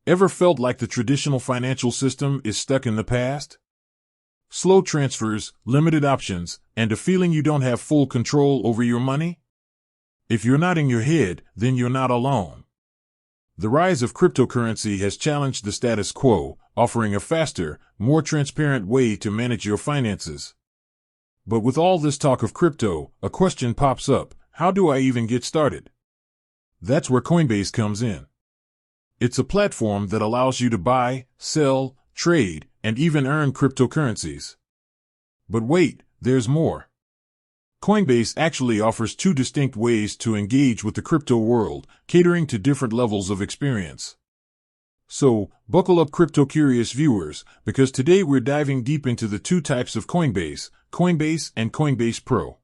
Ever felt like the traditional financial system is stuck in the past? Slow transfers, limited options, and a feeling you don't have full control over your money? If you're nodding your head, then you're not alone. The rise of cryptocurrency has challenged the status quo, offering a faster, more transparent way to manage your finances. But with all this talk of crypto, a question pops up: how do I even get started? That's where Coinbase comes in. It's a platform that allows you to buy, sell, trade, and even earn cryptocurrencies. But wait, there's more. Coinbase actually offers two distinct ways to engage with the crypto world, catering to different levels of experience. So, buckle up, crypto-curious viewers, because today we're diving deep into the two types of Coinbase, Coinbase and Coinbase Pro.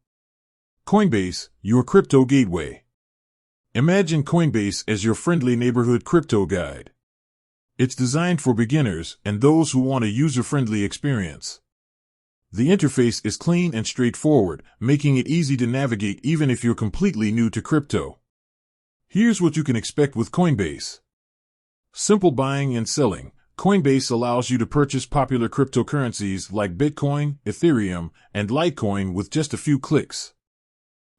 Coinbase, your crypto gateway. Imagine Coinbase as your friendly neighborhood crypto guide. It's designed for beginners and those who want a user-friendly experience. The interface is clean and straightforward, making it easy to navigate even if you're completely new to crypto. Here's what you can expect with Coinbase. Simple buying and selling. Coinbase allows you to purchase popular cryptocurrencies like Bitcoin, Ethereum, and Litecoin with just a few clicks.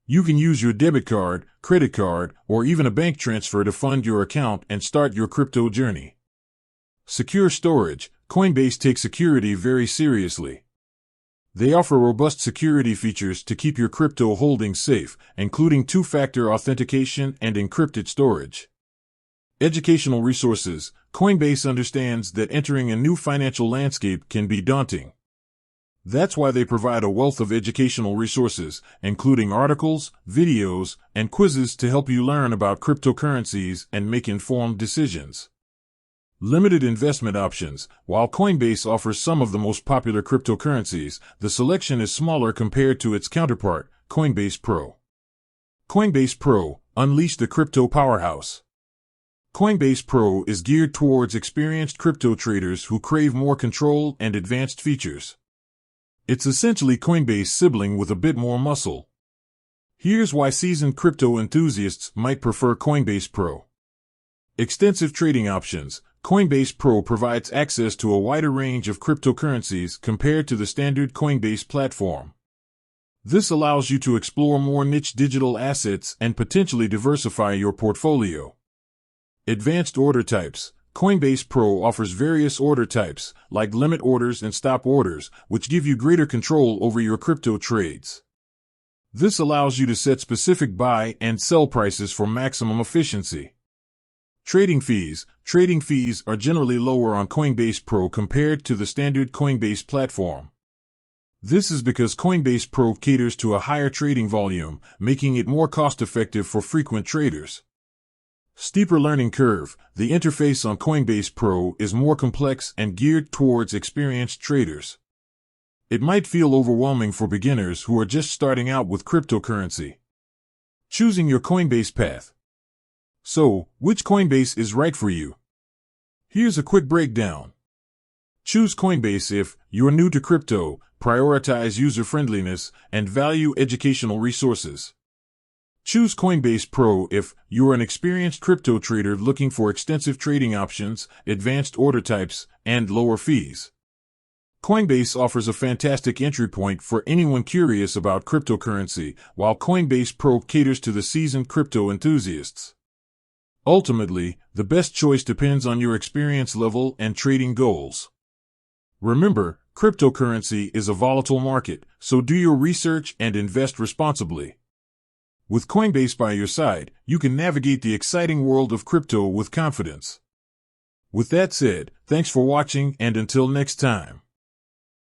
You can use your debit card, credit card, or even a bank transfer to fund your account and start your crypto journey. Secure storage. Coinbase takes security very seriously. They offer robust security features to keep your crypto holdings safe, including two-factor authentication and encrypted storage. Educational resources. Coinbase understands that entering a new financial landscape can be daunting. That's why they provide a wealth of educational resources, including articles, videos, and quizzes to help you learn about cryptocurrencies and make informed decisions. Limited investment options. While Coinbase offers some of the most popular cryptocurrencies, the selection is smaller compared to its counterpart, Coinbase Pro. Coinbase Pro, unleash the crypto powerhouse. Coinbase Pro is geared towards experienced crypto traders who crave more control and advanced features. It's essentially Coinbase's sibling with a bit more muscle. Here's why seasoned crypto enthusiasts might prefer Coinbase Pro. Extensive trading options. Coinbase Pro provides access to a wider range of cryptocurrencies compared to the standard Coinbase platform. This allows you to explore more niche digital assets and potentially diversify your portfolio. Advanced order types. Coinbase Pro offers various order types, like limit orders and stop orders, which give you greater control over your crypto trades. This allows you to set specific buy and sell prices for maximum efficiency. Trading fees. Trading fees are generally lower on Coinbase Pro compared to the standard Coinbase platform. This is because Coinbase Pro caters to a higher trading volume, making it more cost-effective for frequent traders. Steeper learning curve. The interface on Coinbase Pro is more complex and geared towards experienced traders. It might feel overwhelming for beginners who are just starting out with cryptocurrency. Choosing your Coinbase path. So, which Coinbase is right for you? Here's a quick breakdown. Choose Coinbase if you're new to crypto, prioritize user-friendliness, and value educational resources. Choose Coinbase Pro if you're an experienced crypto trader looking for extensive trading options, advanced order types, and lower fees. Coinbase offers a fantastic entry point for anyone curious about cryptocurrency, while Coinbase Pro caters to the seasoned crypto enthusiasts. Ultimately, the best choice depends on your experience level and trading goals. Remember, cryptocurrency is a volatile market, so do your research and invest responsibly. With Coinbase by your side, you can navigate the exciting world of crypto with confidence. With that said, thanks for watching, and until next time.